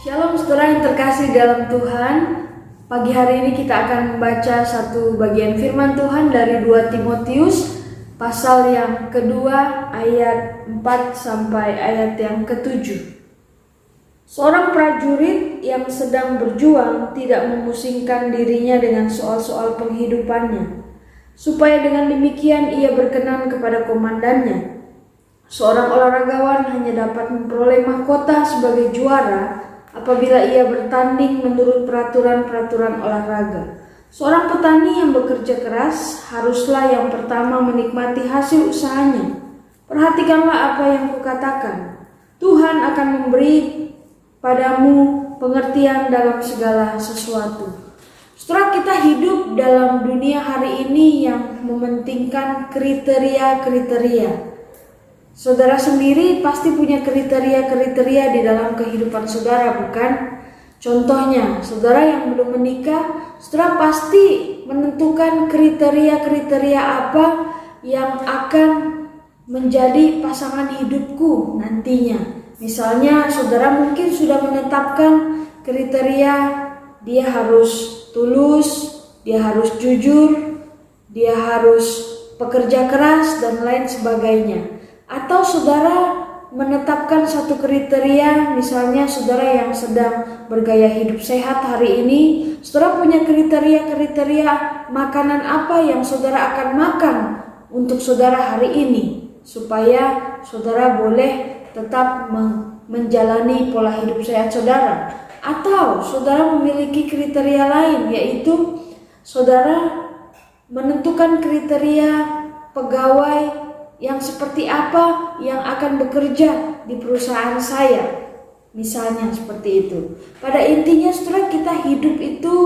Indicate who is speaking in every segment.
Speaker 1: Shalom saudara yang terkasih dalam Tuhan. Pagi hari ini kita akan membaca satu bagian firman Tuhan dari 2 Timotius pasal yang kedua ayat 4 sampai ayat yang ke-7. Seorang prajurit yang sedang berjuang tidak memusingkan dirinya dengan soal-soal penghidupannya, supaya dengan demikian ia berkenan kepada komandannya. Seorang olahragawan hanya dapat memperoleh mahkota sebagai juara apabila ia bertanding menurut peraturan-peraturan olahraga. Seorang petani yang bekerja keras haruslah yang pertama menikmati hasil usahanya. Perhatikanlah apa yang kukatakan. Tuhan akan memberi padamu pengertian dalam segala sesuatu. Setelah kita hidup dalam dunia hari ini yang mementingkan kriteria-kriteria, saudara sendiri pasti punya kriteria-kriteria di dalam kehidupan saudara, bukan? Contohnya, saudara yang belum menikah, saudara pasti menentukan kriteria-kriteria apa yang akan menjadi pasangan hidupku nantinya. Misalnya, saudara mungkin sudah menetapkan kriteria dia harus tulus, dia harus jujur, dia harus pekerja keras, dan lain sebagainya. Atau saudara menetapkan satu kriteria, misalnya saudara yang sedang bergaya hidup sehat hari ini, saudara punya kriteria-kriteria makanan apa yang saudara akan makan untuk saudara hari ini, supaya saudara boleh tetap menjalani pola hidup sehat saudara. Atau saudara memiliki kriteria lain, yaitu saudara menentukan kriteria pegawai yang seperti apa yang akan bekerja di perusahaan saya, misalnya seperti itu. Pada intinya saudara, kita hidup itu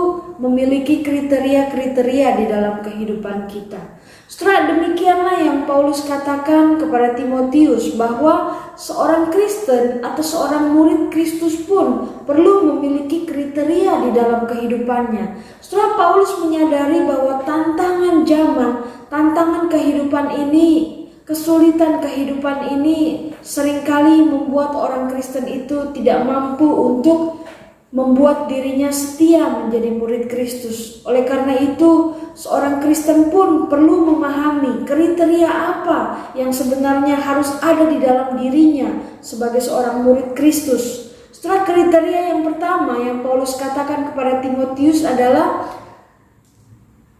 Speaker 1: memiliki kriteria-kriteria di dalam kehidupan kita. Saudara, demikianlah yang Paulus katakan kepada Timotius, bahwa seorang Kristen atau seorang murid Kristus pun perlu memiliki kriteria di dalam kehidupannya. Saudara, Paulus menyadari bahwa tantangan zaman, tantangan kehidupan ini, kesulitan kehidupan ini seringkali membuat orang Kristen itu tidak mampu untuk membuat dirinya setia menjadi murid Kristus. Oleh karena itu, seorang Kristen pun perlu memahami kriteria apa yang sebenarnya harus ada di dalam dirinya sebagai seorang murid Kristus. Setelah kriteria yang pertama yang Paulus katakan kepada Timotius adalah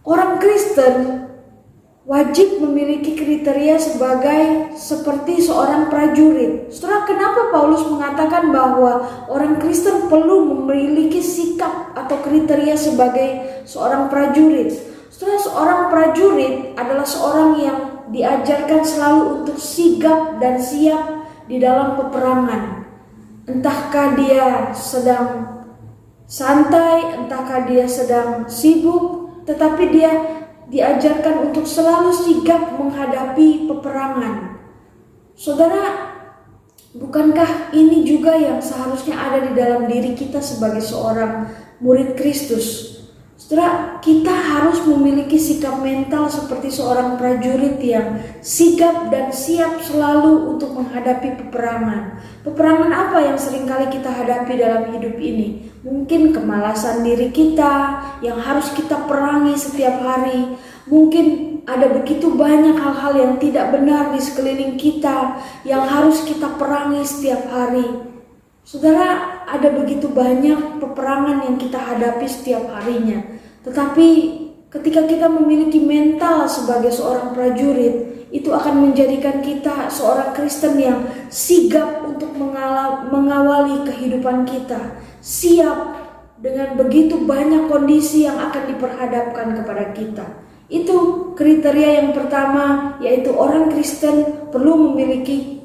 Speaker 1: orang Kristen wajib memiliki kriteria seperti seorang prajurit. Setelah kenapa Paulus mengatakan bahwa orang Kristen perlu memiliki sikap atau kriteria sebagai seorang prajurit? Setelah seorang prajurit adalah seorang yang diajarkan selalu untuk sigap dan siap di dalam peperangan. Entahkah dia sedang santai, entahkah dia sedang sibuk, tetapi dia diajarkan untuk selalu sigap menghadapi peperangan. Saudara, bukankah ini juga yang seharusnya ada di dalam diri kita sebagai seorang murid Kristus? Saudara, kita harus memiliki sikap mental seperti seorang prajurit yang sigap dan siap selalu untuk menghadapi peperangan. Peperangan apa yang seringkali kita hadapi dalam hidup ini? Mungkin kemalasan diri kita yang harus kita perangi setiap hari. Mungkin ada begitu banyak hal-hal yang tidak benar di sekeliling kita yang harus kita perangi setiap hari. Saudara, ada begitu banyak peperangan yang kita hadapi setiap harinya. Tetapi ketika kita memiliki mental sebagai seorang prajurit, itu akan menjadikan kita seorang Kristen yang sigap untuk mengawali kehidupan kita. Siap dengan begitu banyak kondisi yang akan diperhadapkan kepada kita. Itu kriteria yang pertama, yaitu orang Kristen perlu memiliki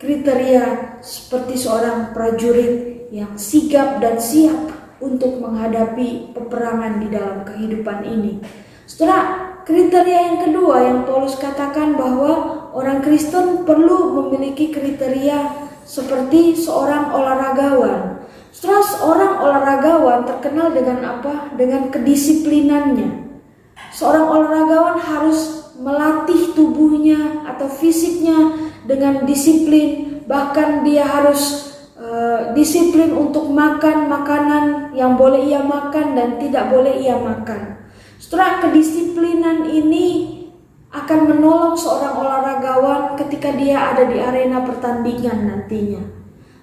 Speaker 1: kriteria seperti seorang prajurit yang sigap dan siap untuk menghadapi peperangan di dalam kehidupan ini. Setelah kriteria yang kedua yang Paulus katakan bahwa orang Kristen perlu memiliki kriteria seperti seorang olahragawan. Setelah seorang olahragawan terkenal dengan apa? Dengan kedisiplinannya. Seorang olahragawan harus melatih tubuhnya atau fisiknya dengan disiplin, bahkan dia harus disiplin untuk makan makanan yang boleh ia makan dan tidak boleh ia makan. Saudara, kedisiplinan ini akan menolong seorang olahragawan ketika dia ada di arena pertandingan nantinya.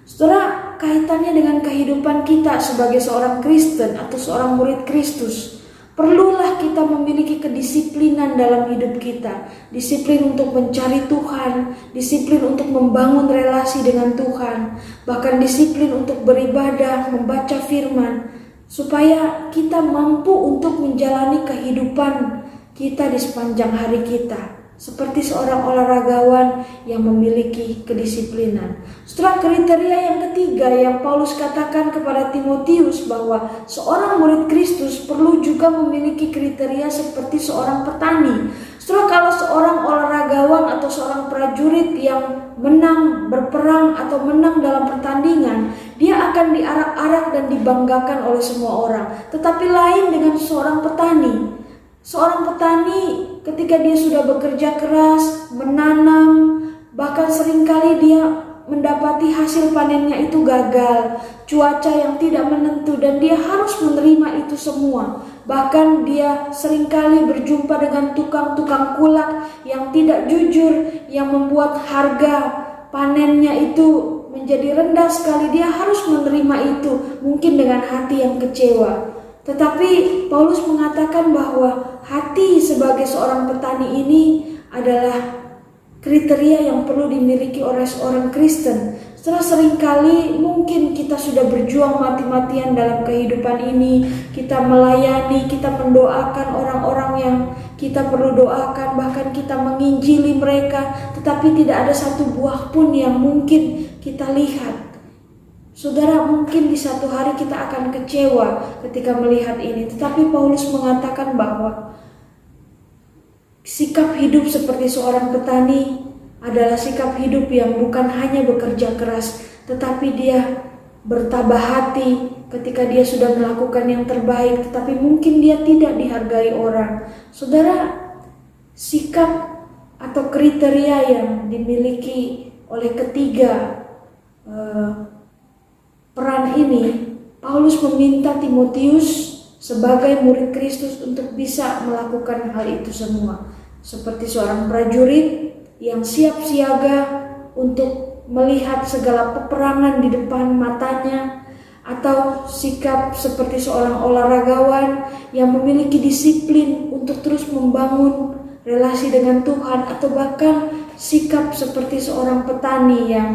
Speaker 1: Saudara, kaitannya dengan kehidupan kita sebagai seorang Kristen atau seorang murid Kristus. Perlulah kita memiliki kedisiplinan dalam hidup kita. Disiplin untuk mencari Tuhan, disiplin untuk membangun relasi dengan Tuhan, bahkan disiplin untuk beribadah, membaca firman, supaya kita mampu untuk menjalani kehidupan kita di sepanjang hari kita. Seperti seorang olahragawan yang memiliki kedisiplinan. Setelah kriteria yang ketiga yang Paulus katakan kepada Timotius bahwa seorang murid Kristus perlu juga memiliki kriteria seperti seorang petani. Setelah kalau seorang olahragawan atau seorang prajurit yang menang berperang atau menang dalam pertandingan, dia akan diarak-arak dan dibanggakan oleh semua orang. Tetapi lain dengan seorang petani. Seorang petani ketika dia sudah bekerja keras, menanam, bahkan seringkali dia mendapati hasil panennya itu gagal, cuaca yang tidak menentu, dan dia harus menerima itu semua. Bahkan dia seringkali berjumpa dengan tukang-tukang kulak yang tidak jujur, yang membuat harga panennya itu menjadi rendah sekali. Dia harus menerima itu, mungkin dengan hati yang kecewa. Tetapi Paulus mengatakan bahwa hati sebagai seorang petani ini adalah kriteria yang perlu dimiliki oleh seorang Kristen. Setelah seringkali mungkin kita sudah berjuang mati-matian dalam kehidupan ini, kita melayani, kita mendoakan orang-orang yang kita perlu doakan, bahkan kita menginjili mereka, tetapi tidak ada satu buah pun yang mungkin kita lihat. Saudara, mungkin di satu hari kita akan kecewa ketika melihat ini, tetapi Paulus mengatakan bahwa sikap hidup seperti seorang petani adalah sikap hidup yang bukan hanya bekerja keras, tetapi dia bertabah hati ketika dia sudah melakukan yang terbaik, tetapi mungkin dia tidak dihargai orang. Saudara, sikap atau kriteria yang dimiliki oleh ketiga peran ini, Paulus meminta Timotius sebagai murid Kristus untuk bisa melakukan hal itu semua. Seperti seorang prajurit yang siap siaga untuk melihat segala peperangan di depan matanya, atau sikap seperti seorang olahragawan yang memiliki disiplin untuk terus membangun relasi dengan Tuhan, atau bahkan sikap seperti seorang petani yang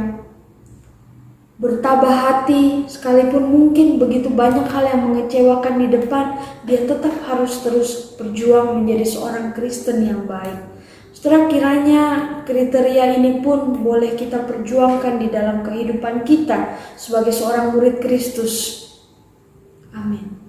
Speaker 1: bertabah hati sekalipun mungkin begitu banyak hal yang mengecewakan di depan, dia tetap harus terus berjuang menjadi seorang Kristen yang baik. Setelah kiranya kriteria ini pun boleh kita perjuangkan di dalam kehidupan kita sebagai seorang murid Kristus. Amin.